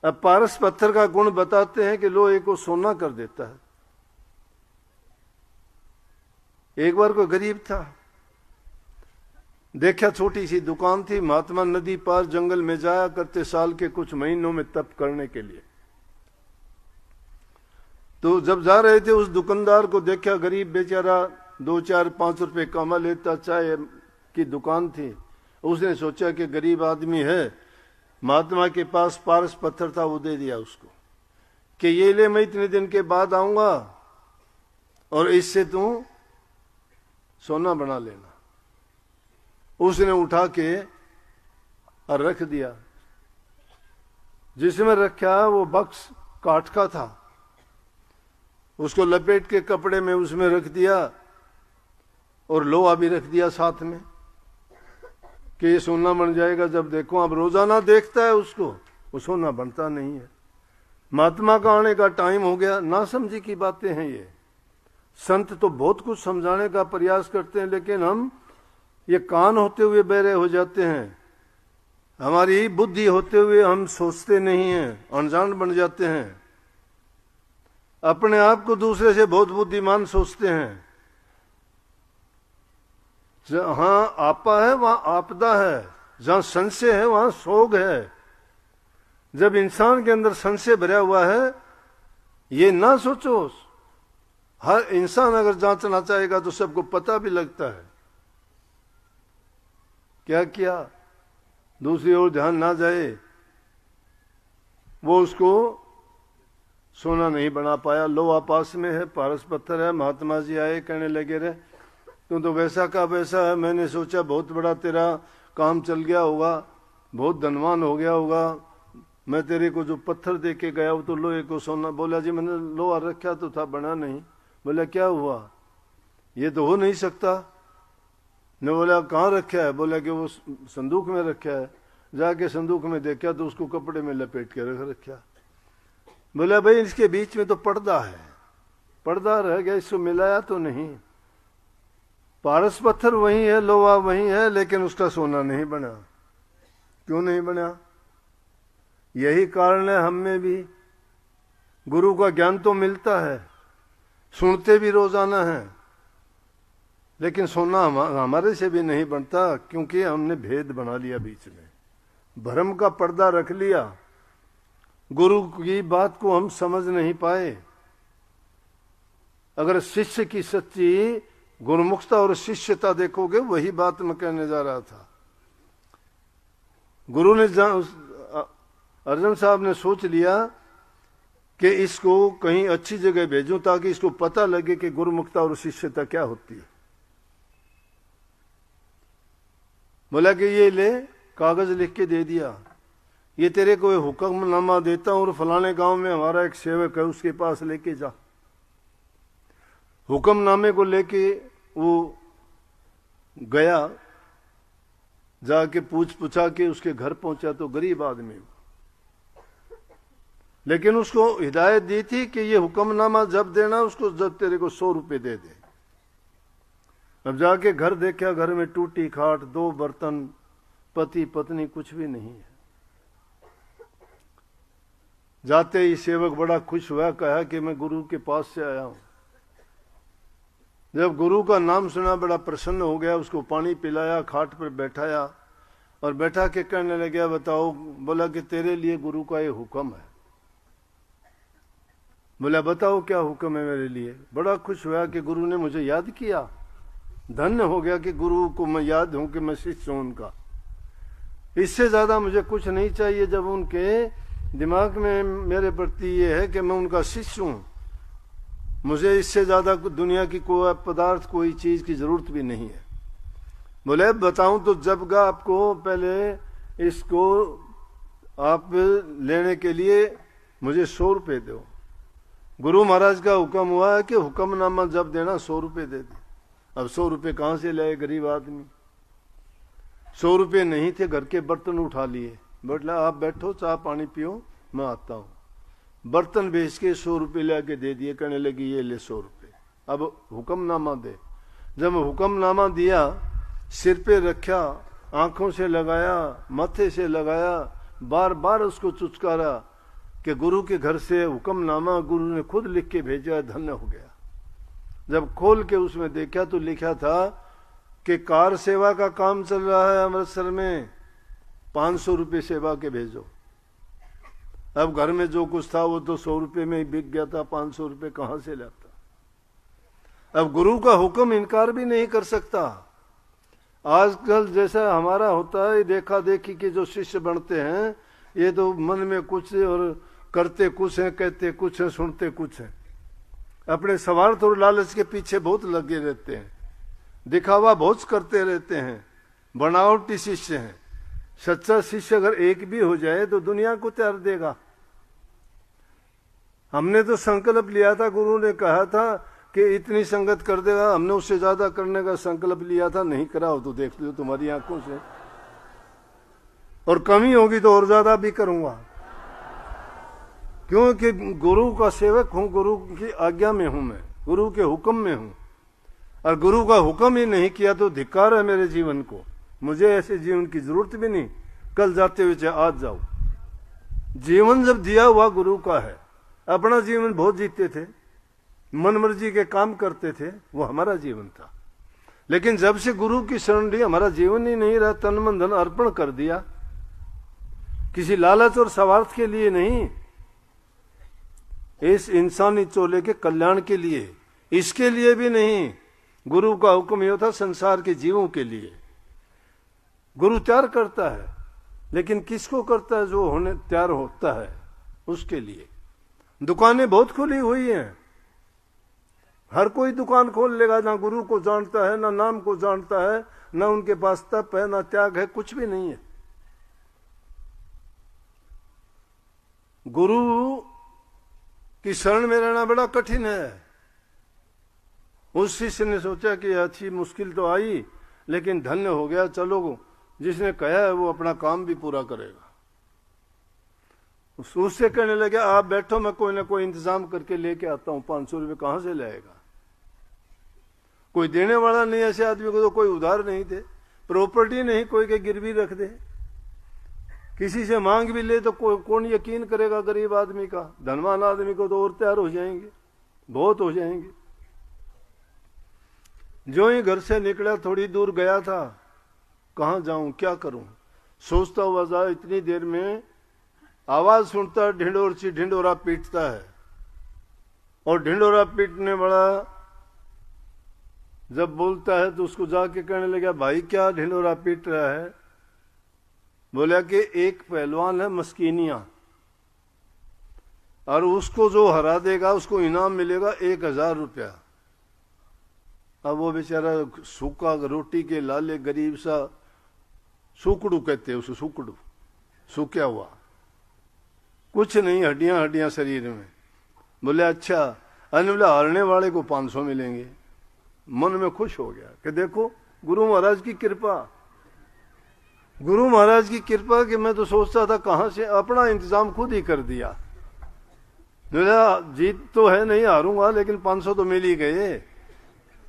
अब पारस पत्थर का गुण बताते हैं कि लोहे को सोना कर देता है। एक बार कोई गरीब था, देखा छोटी सी दुकान थी, महात्मा नदी पार जंगल में जाया करते साल के कुछ महीनों में तप करने के लिए। तो जब जा रहे थे उस दुकानदार को देखा, गरीब बेचारा 2-4-5 रुपए कमा लेता, चाय की दुकान थी। उसने सोचा कि गरीब आदमी है, महात्मा के पास पारस पत्थर था, वो दे दिया उसको कि ये ले, मैं इतने दिन के बाद आऊंगा और इससे तू सोना बना लेना। उसने उठा के और रख दिया। जिसमें रखा वो बक्स काठ का था, उसको लपेट के कपड़े में उसमें रख दिया और लोहा भी रख दिया साथ में कि ये सोना बन जाएगा जब देखो। अब रोजाना देखता है उसको, वो सोना बनता नहीं है। महात्मा का आने का टाइम हो गया। ना समझी की बातें हैं ये। संत तो बहुत कुछ समझाने का प्रयास करते हैं, लेकिन हम ये कान होते हुए बहरे हो जाते हैं। हमारी बुद्धि होते हुए हम सोचते नहीं हैं, अनजान बन जाते हैं। अपने आप को दूसरे से बहुत बुद्धिमान सोचते हैं। जहां आपा है वहां आपदा है, जहां संशय है वहां सोग है। जब इंसान के अंदर संशय भरा हुआ है, ये ना सोचो। हर इंसान अगर जांचना चाहेगा तो सबको पता भी लगता है क्या किया, दूसरी ओर ध्यान ना जाए। वो उसको सोना नहीं बना पाया। लोहा पास में है, पारस पत्थर है। महात्मा जी आए, कहने लगे रे तू तो वैसा का वैसा है, मैंने सोचा बहुत बड़ा तेरा काम चल गया होगा, बहुत धनवान हो गया होगा। मैं तेरे को जो पत्थर दे के गया वो तो लोहे को सोना। बोला जी मैंने लोहा रखा तो था, बना नहीं। बोला क्या हुआ, ये तो हो नहीं सकता। ने बोला कहाँ रखा है? बोला कि वो संदूक में रखा है। जाके संदूक में देखा तो उसको कपड़े में लपेट के रख रखा। बोला भाई इसके बीच में तो पर्दा है, पर्दा रह गया, इसको मिलाया तो नहीं। पारस पत्थर वही है, लोहा वही है, लेकिन उसका सोना नहीं बना। क्यों नहीं बना? यही कारण है हमें भी। गुरु का ज्ञान तो मिलता है, सुनते भी रोजाना है, लेकिन सोना हमारे से भी नहीं बनता, क्योंकि हमने भेद बना लिया, बीच में भ्रम का पर्दा रख लिया। गुरु की बात को हम समझ नहीं पाए। अगर शिष्य की सच्ची गुरुमुखता और शिष्यता देखोगे, वही बात मैं कहने जा रहा था। गुरु ने अर्जन साहब ने सोच लिया कि इसको कहीं अच्छी जगह भेजूं ताकि इसको पता लगे कि गुरुमुखता और शिष्यता क्या होती है। बोला कि ये ले, कागज लिख के दे दिया, ये तेरे को हुक्मनामा देता हूं और फलाने गांव में हमारा एक सेवक है, उसके पास लेके जा। हुक्मनामे को लेके वो गया, जाके पूछा के उसके घर पहुंचा तो गरीब आदमी, लेकिन उसको हिदायत दी थी कि ये हुक्मनामा जब देना उसको, जब तेरे को 100 रुपए दे दे। अब जाके घर देखा, घर में टूटी खाट, 2 बर्तन, पति पत्नी कुछ भी नहीं है। जाते ही सेवक बड़ा खुश हुआ, कहा कि मैं गुरु के पास से आया हूं। जब गुरु का नाम सुना बड़ा प्रसन्न हो गया, उसको पानी पिलाया, खाट पर बैठाया और बैठा के कहने लगा बताओ। बोला कि तेरे लिए गुरु का ये हुक्म है। बोला बताओ क्या हुक्म है मेरे लिए। बड़ा खुश हुआ कि गुरु ने मुझे याद किया। धन्य हो गया कि गुरु को मैं याद हूं कि मैं शिष्य हूं उनका। इससे ज्यादा मुझे कुछ नहीं चाहिए। जब उनके दिमाग में मेरे प्रति ये है कि मैं उनका शिष्य हूं, मुझे इससे ज्यादा दुनिया की कोई पदार्थ, कोई चीज की जरूरत भी नहीं है। बोले बताऊं तो जब का आपको पहले इसको आप लेने के लिए मुझे 100 रुपए दो। गुरु महाराज का हुक्म हुआ है कि हुक्मनामा जब देना 100 रुपए दे दे। अब 100 रुपए कहां से लाए गरीब आदमी? 100 रुपए नहीं थे, घर के बर्तन उठा लिए। बोला आप बैठो, चाय पानी पियो, मैं आता हूं। बर्तन बेच के 100 रुपए लाके दे दिए। कहने लगी ये ले 100 रुपए, अब हुक्मनामा दे। जब हुक्मनामा दिया, सिर पे रखा, आंखों से लगाया, माथे से लगाया, बार बार उसको चुचकारा। कि गुरु के घर से हुक्मनामा गुरु ने खुद लिख के भेजा, धन्य हो गया। जब खोल के उसमें देखा तो लिखा था कि कार सेवा का काम चल रहा है अमृतसर में, 500 रुपये सेवा के भेजो। अब घर में जो कुछ था वो तो 100 रुपये में ही बिक गया था, 500 रुपये कहाँ से लाता। अब गुरु का हुक्म इनकार भी नहीं कर सकता। आजकल जैसा हमारा होता है, देखा देखी के जो शिष्य बनते हैं, ये तो मन में कुछ और करते कुछ हैं, कहते कुछ हैं, सुनते कुछ हैं। अपने स्वार्थ और लालच के पीछे बहुत लगे रहते हैं, दिखावा बहुत करते रहते हैं, बनावटी शिष्य हैं। सच्चा शिष्य अगर एक भी हो जाए तो दुनिया को त्याग देगा। हमने तो संकल्प लिया था, गुरु ने कहा था कि इतनी संगत कर देगा, हमने उससे ज्यादा करने का संकल्प लिया था, नहीं करा हो तो देख लो तुम्हारी आंखों से, और कमी होगी तो और ज्यादा भी करूंगा, क्योंकि गुरु का सेवक हूं, गुरु की आज्ञा में हूं, मैं गुरु के हुक्म में हूं। और गुरु का हुक्म ही नहीं किया तो धिक्कार है मेरे जीवन को। मुझे ऐसे जीवन की जरूरत भी नहीं, कल जाते हुए चाहे आज जाओ। जीवन जब दिया हुआ गुरु का है, अपना जीवन बहुत जीते थे, मन मर्जी के काम करते थे, वो हमारा जीवन था। लेकिन जब से गुरु की शरण ली, हमारा जीवन ही नहीं रहा, तन मन धन अर्पण कर दिया, किसी लालच और स्वार्थ के लिए नहीं, इस इंसानी चोले के कल्याण के लिए, इसके लिए भी नहीं। गुरु का हुक्म यह था संसार के जीवों के लिए। गुरु तैयार करता है, लेकिन किसको करता है? जो होने तैयार होता है उसके लिए। दुकानें बहुत खुली हुई हैं, हर कोई दुकान खोल लेगा, ना गुरु को जानता है, ना नाम को जानता है, ना उनके पास तप है, ना त्याग है, कुछ भी नहीं है। गुरु की शरण में रहना बड़ा कठिन है। उस शिष्य ने सोचा कि अच्छी मुश्किल तो आई, लेकिन धन्य हो गया, चलो जिसने कहा है वो अपना काम भी पूरा करेगा। उससे कहने लगे आप बैठो, मैं कोई ना कोई इंतजाम करके लेके आता हूं। 500 रुपये कहां से लाएगा? कोई देने वाला नहीं, ऐसे आदमी को तो कोई उधार नहीं थे, प्रॉपर्टी नहीं कोई के गिरवी रख दे, किसी से मांग भी ले तो कौन यकीन करेगा गरीब आदमी का? धनवान आदमी को तो और तैयार हो जाएंगे, बहुत हो जाएंगे। जो ही घर से निकला, थोड़ी दूर गया था, कहां जाऊं, क्या करूं, सोचता हुआ जा, इतनी देर में आवाज सुनता, ढिंडोरची ढिंडोरा पीटता है। और ढिंडोरा पीटने वाला जब बोलता है तो उसको जाके कहने लगा, भाई क्या ढिंडोरा पीट रहा है? बोला कि एक पहलवान है मस्कीनिया, और उसको जो हरा देगा उसको इनाम मिलेगा 1000 रुपया। अब वो बेचारा सूखा रोटी के लाले गरीब सा, सुकड़ू कहते हैं उसे, सुकड़ू, सूखा हुआ, कुछ नहीं, हड्डियां हड्डियां शरीर में। बोले अच्छा। अने बोले हारने वाले को 500 मिलेंगे। मन में खुश हो गया कि देखो गुरु महाराज की कृपा, गुरु महाराज की कृपा कि मैं तो सोचता था कहां से, अपना इंतजाम खुद ही कर दिया। बोला जीत तो है नहीं, हारूंगा, लेकिन 500 तो मिल ही गए।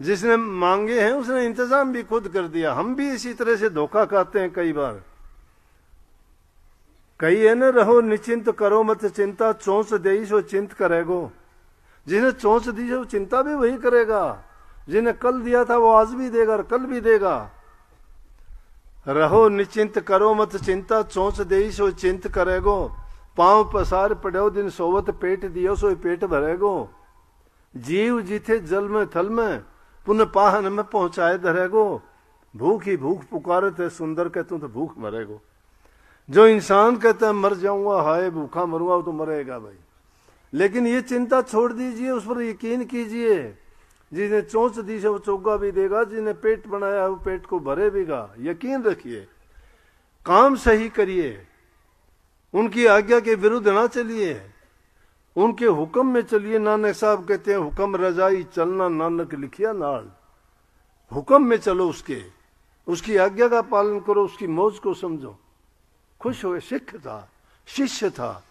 जिसने मांगे हैं उसने इंतजाम भी खुद कर दिया। हम भी इसी तरह से धोखा खाते हैं कई बार। कई है न, रहो निश्चिंत करो मत चिंता, चौंस देई सो चिंत करेगो। जिन्हें चौंस दी है वो चिंता भी वही करेगा, जिन्हें कल दिया था वो आज भी देगा और कल भी देगा। रहो निश्चिंत करो मत चिंता, चौंस देई सो चिंत करेगो। पांव पसार पड़ो दिन सोवत, पेट दियो सो पेट भरेगो। जीव जीथे जल में थल में, पुनः पाहन में पहुंचाए धरेगो। भूख ही भूख पुकारत है, सुंदर कहते तो भूख मरेगो। जो इंसान कहता है मर जाऊंगा, हाय भूखा मरूंगा, वो तो मरेगा भाई। लेकिन ये चिंता छोड़ दीजिए, उस पर यकीन कीजिए। जिसने चोंच दी से वो चोगा भी देगा, जिसने पेट बनाया वो पेट को भरेगा। यकीन रखिए, काम सही करिए, उनकी आज्ञा के विरुद्ध ना चलिए, उनके हुक्म में चलिए। नानक साहब कहते हैं हुक्म रजाई चलना नानक लिखिया नाल। हुक्म में चलो, उसकी आज्ञा का पालन करो, उसकी मौज को समझो। खुश हुए। सिख था, शिष्य था,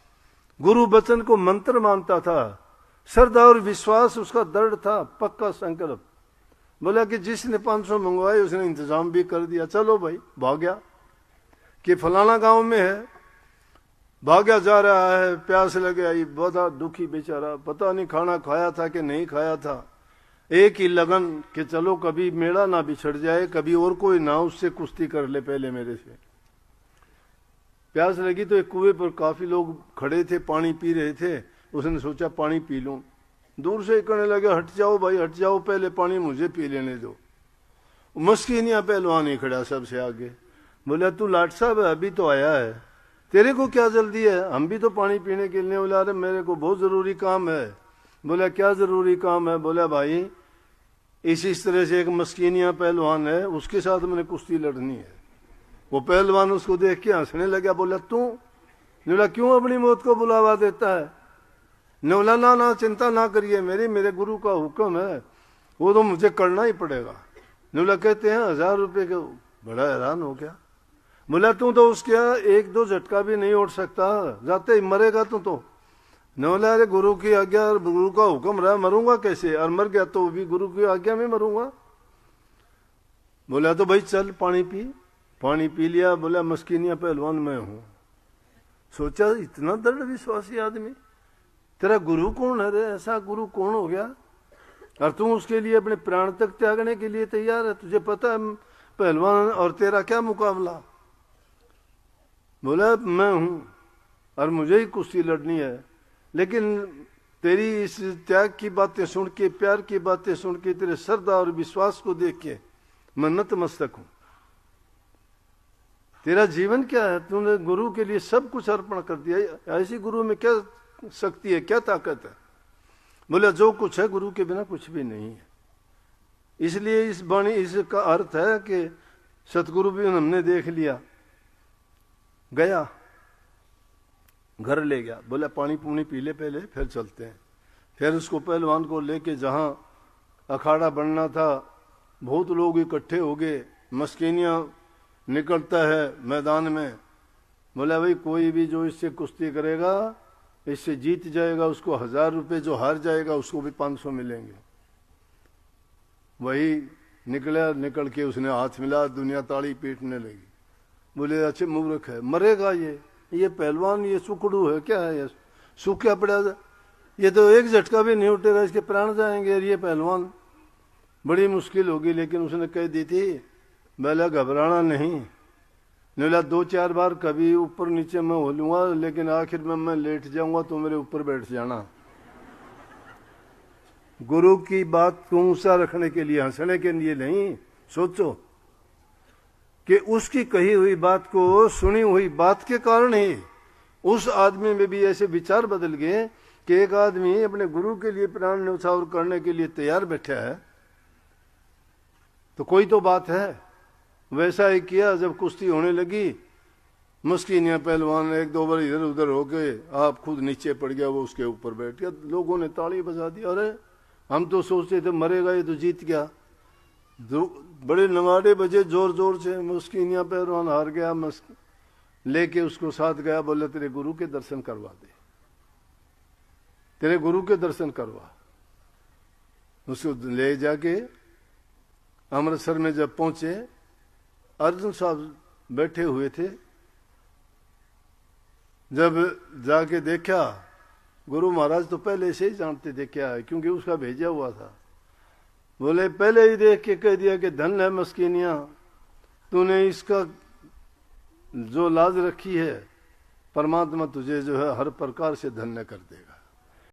गुरु वचन को मंत्र मानता था, श्रद्धा और विश्वास उसका दृढ़ था, पक्का संकल्प। बोला कि जिसने 500 मंगवाए उसने इंतजाम भी कर दिया। चलो भाई, भाग गया कि फलाना गांव में है, भाग्या जा रहा है, प्यास लगे आई, बहुत दुखी बेचारा, पता नहीं खाना खाया था कि नहीं खाया था। एक ही लगन कि चलो कभी मेरा ना बिछड़ जाए, कभी और कोई ना उससे कुश्ती कर ले पहले मेरे से। प्यास लगी तो एक कुएं पर काफी लोग खड़े थे, पानी पी रहे थे। उसने सोचा पानी पी लूं। दूर से कहने लगे हट जाओ भाई हट जाओ, पहले पानी मुझे पी लेने दो। मस्किनिया पहलवान ही खड़ा सबसे आगे। बोला तू लाट साहब है, अभी तो आया है, तेरे को क्या जल्दी है? हम भी तो पानी पीने के लिए। बोला अरे मेरे को बहुत जरूरी काम है। बोला क्या जरूरी काम है? बोला भाई इस तरह से एक मस्किनिया पहलवान है, उसके साथ मैंने कुश्ती लड़नी है। वो पहलवान उसको देख के हंसने लगा। बोला तू? बोला क्यों अपनी मौत को बुलावा देता है? बोला ना ना चिंता ना करिए, मेरे गुरु का हुक्म है, वो तो मुझे करना ही पड़ेगा। बोला कहते हैं 1000 रुपये के। बड़ा हैरान हो गया। बोला तू तो उसके एक दो झटका भी नहीं उठ सकता, जाते ही मरेगा तू तो। बोला अरे गुरु की आज्ञा और गुरु का हुक्म रहा, मरूंगा कैसे? और मर गया तो भी गुरु की आज्ञा में मरूंगा। बोला तो भाई चल पानी पी। पानी पी लिया। बोला मस्किनिया पहलवान मैं हूं। सोचा इतना दृढ़ विश्वासी आदमी, तेरा गुरु कौन है रे? ऐसा गुरु कौन हो गया और तू उसके लिए अपने प्राण तक त्यागने के लिए तैयार है? तुझे पता है पहलवान और तेरा क्या मुकाबला? बोला मैं हूं और मुझे ही कुश्ती लड़नी है, लेकिन तेरी इस त्याग की बातें सुन के, प्यार की बातें सुन के, तेरे श्रद्धा और विश्वास को देख के मैं नतमस्तक हूं। तेरा जीवन क्या है? तूने गुरु के लिए सब कुछ अर्पण कर दिया। ऐसी गुरु में क्या शक्ति है, क्या ताकत है? बोला जो कुछ है गुरु के बिना कुछ भी नहीं है। इसलिए इस वाणी इसका अर्थ है कि सतगुरु भी हमने देख लिया। गया घर ले गया। बोला पानी पूनी पी ले पहले, फिर चलते हैं। फिर उसको पहलवान को लेके जहां अखाड़ा बनना था, बहुत लोग इकट्ठे हो गए। मस्किनिया निकलता है मैदान में। बोला भाई कोई भी जो इससे कुश्ती करेगा, इससे जीत जाएगा, उसको 1000 रुपये, जो हार जाएगा उसको भी 500 मिलेंगे। वही निकला, निकल के उसने हाथ मिला, दुनिया ताड़ी पीटने लगी। बोले अच्छे मूर्ख है, मरेगा ये पहलवान, ये सुखड़ू है, क्या है ये? सूखा पड़ा, ये तो एक झटका भी नहीं उठेगा, इसके प्राण जाएंगे। ये पहलवान बड़ी मुश्किल होगी। लेकिन उसने कह दी थी बोला घबराना नहीं। बोला 2-4 बार कभी ऊपर नीचे मैं हो लूंगा, लेकिन आखिर में मैं लेट जाऊंगा तो मेरे ऊपर बैठ जाना। गुरु की बात को ऊंचा रखने के लिए, हंसने के लिए नहीं। सोचो कि उसकी कही हुई बात को, सुनी हुई बात के कारण ही उस आदमी में भी ऐसे विचार बदल गए कि एक आदमी अपने गुरु के लिए प्राण न्यौछावर करने के लिए तैयार बैठा है, तो कोई तो बात है। वैसा ही किया। जब कुश्ती होने लगी, मस्किनिया पहलवान 1-2 बार इधर उधर हो गए, आप खुद नीचे पड़ गया, वो उसके ऊपर बैठ गया। लोगों ने ताली बजा दी। अरे हम तो सोचते थे मरेगा, ये तो जीत गया। बड़े नगाड़े बजे जोर जोर से। मस्किनिया पहलवान हार गया। लेके उसको साथ गया। बोले तेरे गुरु के दर्शन करवा दे, तेरे गुरु के दर्शन करवा। उसको ले जाके अमृतसर में जब पहुंचे, अर्जुन साहब बैठे हुए थे। जब जाके देखा, गुरु महाराज तो पहले से ही जानते थे क्या है, क्योंकि उसका भेजा हुआ था। बोले पहले ही देख के कह दिया कि धन है मस्किनिया, तूने इसका जो लाज रखी है, परमात्मा तुझे जो है हर प्रकार से धन्य कर देगा।